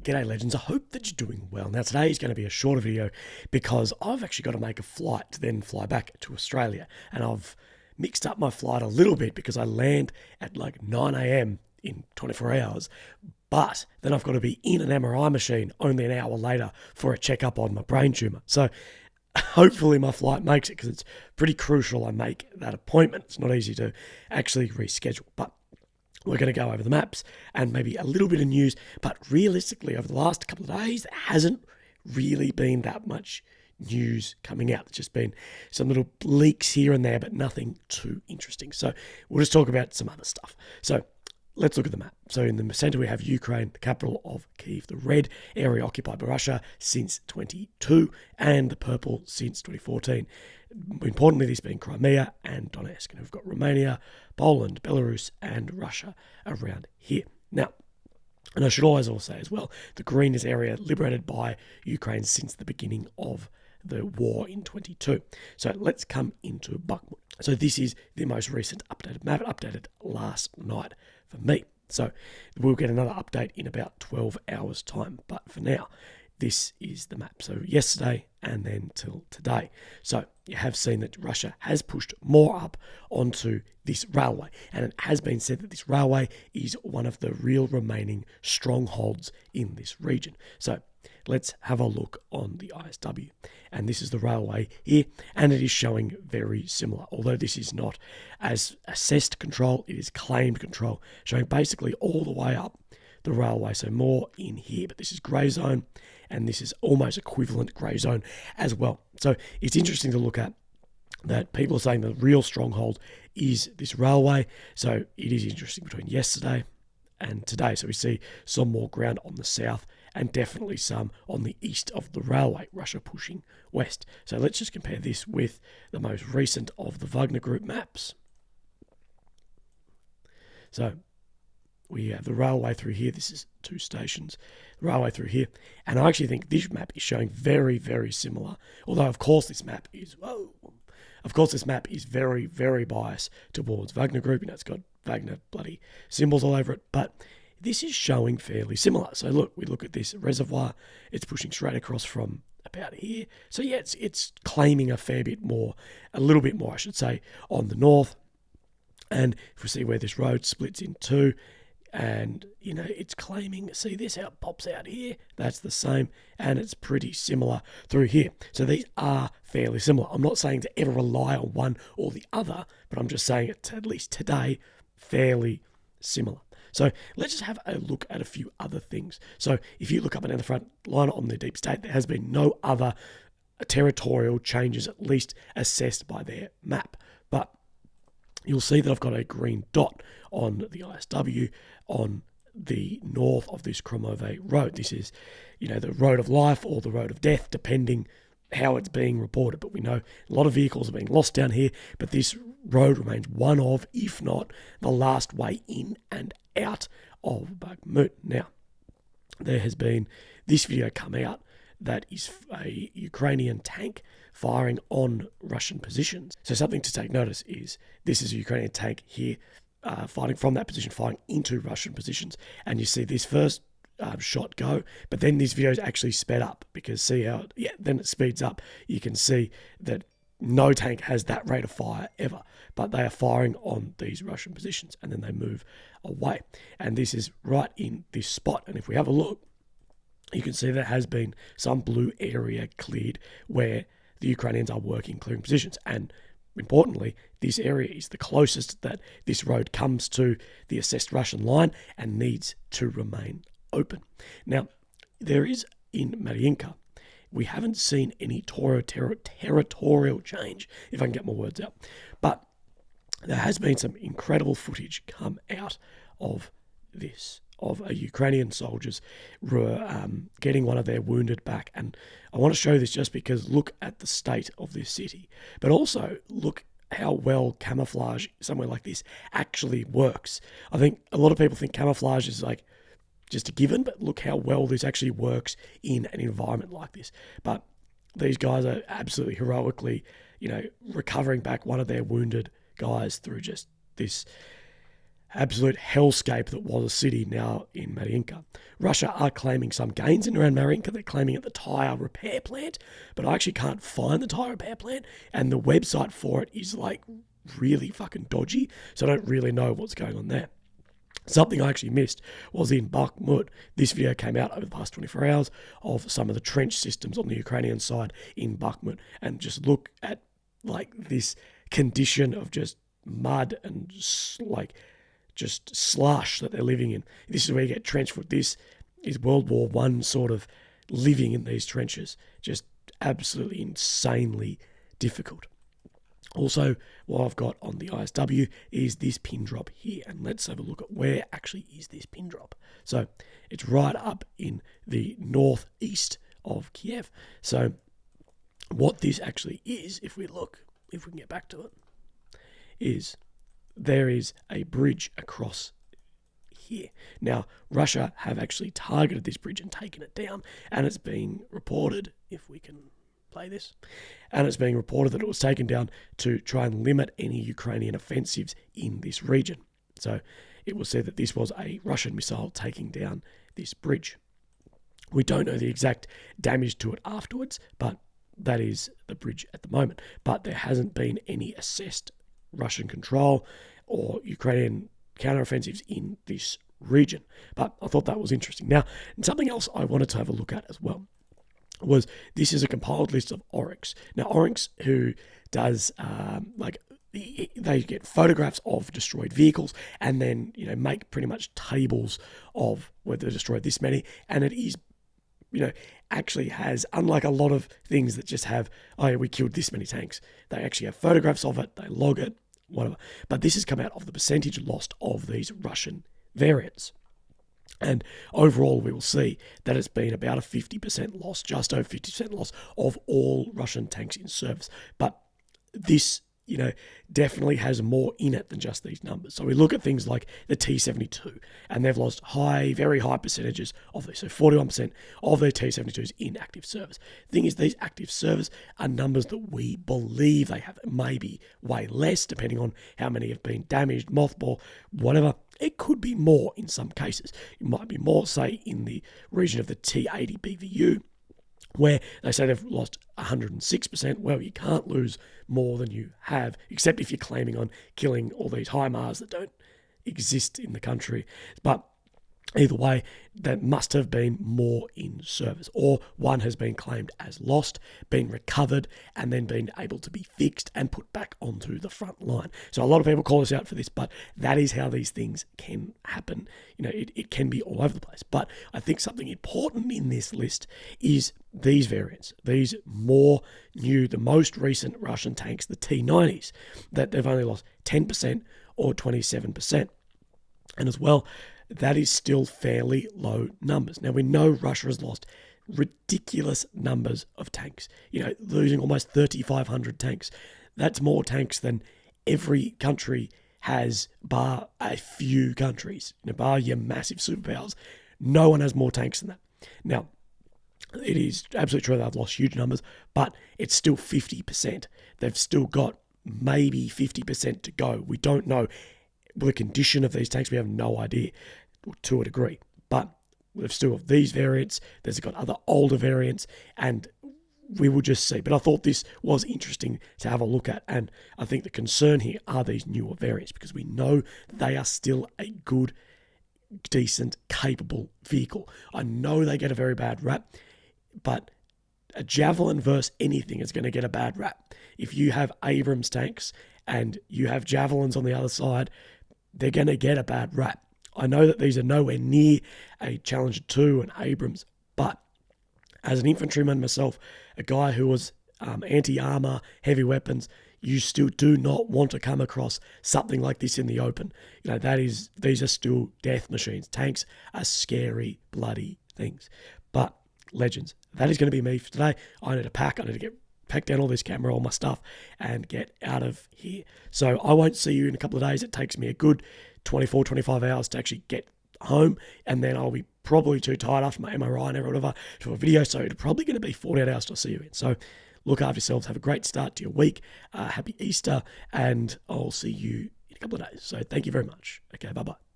G'day legends, I hope that you're doing well. Now today is going to be a shorter video because I've actually got to make a flight to then fly back to Australia, and I've mixed up my flight a little bit because I land at like 9 a.m. in 24 hours, but then I've got to be in an MRI machine only an hour later for a checkup on my brain tumour. So hopefully my flight makes it, because it's pretty crucial I make that appointment. It's not easy to actually reschedule, but we're going to go over the maps and maybe a little bit of news. But realistically, over the last couple of days, there hasn't really been that much news coming out. There's just been some little leaks here and there, but nothing too interesting. So we'll just talk about some other stuff. So let's look at the map. So in the center, we have Ukraine, the capital of Kyiv, the red area occupied by Russia since 22, and the purple since 2014. Importantly, this being Crimea and Donetsk. And we've got Romania, Poland, Belarus, and Russia around here. Now, and I should always also say as well, the green is area liberated by Ukraine since the beginning of the war in 22. So let's come into Bakhmut. So this is the most recent updated map, updated last night for me. So we'll get another update in about 12 hours time. But for now, this is the map. So yesterday and then till today. So you have seen that Russia has pushed more up onto this railway. And it has been said that this railway is one of the real remaining strongholds in this region. So let's have a look on the ISW. And this is the railway here, and it is showing very similar. Although this is not as assessed control, it is claimed control, showing basically all the way up the railway. So more in here, but this is grey zone, and this is almost equivalent grey zone as well. So it's interesting to look at that people are saying the real stronghold is this railway. So it is interesting between yesterday and today. So we see some more ground on the south and definitely some on the east of the railway, Russia pushing west. So let's just compare this with the most recent of the Wagner Group maps. So we have the railway through here. This is 2 stations, the railway through here. And I actually think this map is showing very, very similar. Although, of course, this map is, very, very biased towards Wagner Group. You know, it's got Wagner bloody symbols all over it. But this is showing fairly similar. So look, we look at this reservoir. It's pushing straight across from about here. So yeah, it's claiming a little bit more, I should say, on the north. And if we see where this road splits in two, and you know, it's claiming, see this, how it pops out here, that's the same, and it's pretty similar through here. So these are fairly similar. I'm not saying to ever rely on one or the other, but I'm just saying it, at least today, fairly similar. So let's just have a look at a few other things. So if you look up and down the front line on the deep state, there has been no other territorial changes, at least assessed by their map. But you'll see that I've got a green dot on the ISW on the north of this Kromove road. This is, you know, the road of life or the road of death, depending how it's being reported. But we know a lot of vehicles are being lost down here, but this road remains one of, if not the last way in and out of Bakhmut. Now, there has been this video come out that is a Ukrainian tank firing on Russian positions. So something to take notice is this is a Ukrainian tank here fighting from that position, firing into Russian positions. And you see this first shot go, but then this video is actually sped up, because see how, then it speeds up. You can see that no tank has that rate of fire ever, but they are firing on these Russian positions and then they move away. And this is right in this spot. And if we have a look, you can see there has been some blue area cleared where the Ukrainians are working clearing positions. And importantly, this area is the closest that this road comes to the assessed Russian line and needs to remain open. Now, there is in Mariinka, we haven't seen any territorial change, if I can get my words out. But there has been some incredible footage come out of this, of a Ukrainian soldiers getting one of their wounded back. And I want to show this just because look at the state of this city, but also look how well camouflage somewhere like this actually works. I think a lot of people think camouflage is like just a given, but look how well this actually works in an environment like this. But these guys are absolutely heroically, you know, recovering back one of their wounded guys through just this absolute hellscape that was a city now in Mariinka. Russia are claiming some gains in around Mariinka. They're claiming at the tyre repair plant, but I actually can't find the tyre repair plant, and the website for it is like really fucking dodgy, so I don't really know what's going on there. Something I actually missed was in Bakhmut. This video came out over the past 24 hours of some of the trench systems on the Ukrainian side in Bakhmut, and just look at like this condition of just mud and like just slush that they're living in. This is where you get trench foot. This is World War I sort of living in these trenches. Just absolutely insanely difficult. Also, what I've got on the ISW is this pin drop here, and let's have a look at where actually is this pin drop. So it's right up in the northeast of Kiev. So what this actually is, if we can get back to it, is there is a bridge across here. Now, Russia have actually targeted this bridge and taken it down, and it's being reported, if we can play this, and it's being reported that it was taken down to try and limit any Ukrainian offensives in this region. So it was said that this was a Russian missile taking down this bridge. We don't know the exact damage to it afterwards, but that is the bridge at the moment. But there hasn't been any assessed Russian control or Ukrainian counteroffensives in this region. But I thought that was interesting. Now, and something else I wanted to have a look at as well was this is a compiled list of Oryx. Now, Oryx, who does they get photographs of destroyed vehicles and then make pretty much tables of whether they destroyed this many, and it is actually has, unlike a lot of things that just have, oh yeah, we killed this many tanks, they actually have photographs of it, they log it, whatever. But this has come out of the percentage lost of these Russian variants. And overall, we will see that it's been about a 50% loss, just over 50% loss of all Russian tanks in service. But this, definitely has more in it than just these numbers. So we look at things like the T-72, and they've lost very high percentages of these. So 41% of their T-72s in active service. The thing is, these active service are numbers that we believe they have. Maybe way less, depending on how many have been damaged, mothball, whatever. It could be more in some cases. It might be more, say, in the region of the T-80 BVU, where they say they've lost 106%. Well, you can't lose more than you have, except if you're claiming on killing all these HIMARS that don't exist in the country. But either way, that must have been more in service, or one has been claimed as lost, been recovered, and then been able to be fixed and put back onto the front line. So a lot of people call us out for this, but that is how these things can happen. It can be all over the place. But I think something important in this list is these variants, these more new, the most recent Russian tanks, the T-90s, that they've only lost 10% or 27%. And as well, that is still fairly low numbers. Now, we know Russia has lost ridiculous numbers of tanks, losing almost 3,500 tanks. That's more tanks than every country has, bar a few countries, bar your massive superpowers. No one has more tanks than that. Now, it is absolutely true they've lost huge numbers, but it's still 50%. They've still got maybe 50% to go. We don't know the condition of these tanks. We have no idea to a degree, but we've still got these variants. There's got other older variants, and we will just see. But I thought this was interesting to have a look at, and I think the concern here are these newer variants, because we know they are still a good, decent, capable vehicle. I know they get a very bad rap, but a Javelin versus anything is going to get a bad rap. If you have Abrams tanks and you have Javelins on the other side, they're going to get a bad rap. I know that these are nowhere near a Challenger 2 and Abrams, but as an infantryman myself, a guy who was anti-armour, heavy weapons, you still do not want to come across something like this in the open. These are still death machines. Tanks are scary, bloody things. But, legends, that is going to be me for today. I need to pack. I need to pack down all this camera, all my stuff, and get out of here. So I won't see you in a couple of days. It takes me a good 24, 25 hours to actually get home, and then I'll be probably too tired after my MRI and whatever to do a video, so it's probably going to be 48 hours to see you in. So look after yourselves, have a great start to your week, happy Easter, and I'll see you in a couple of days. So thank you very much. Okay, bye-bye.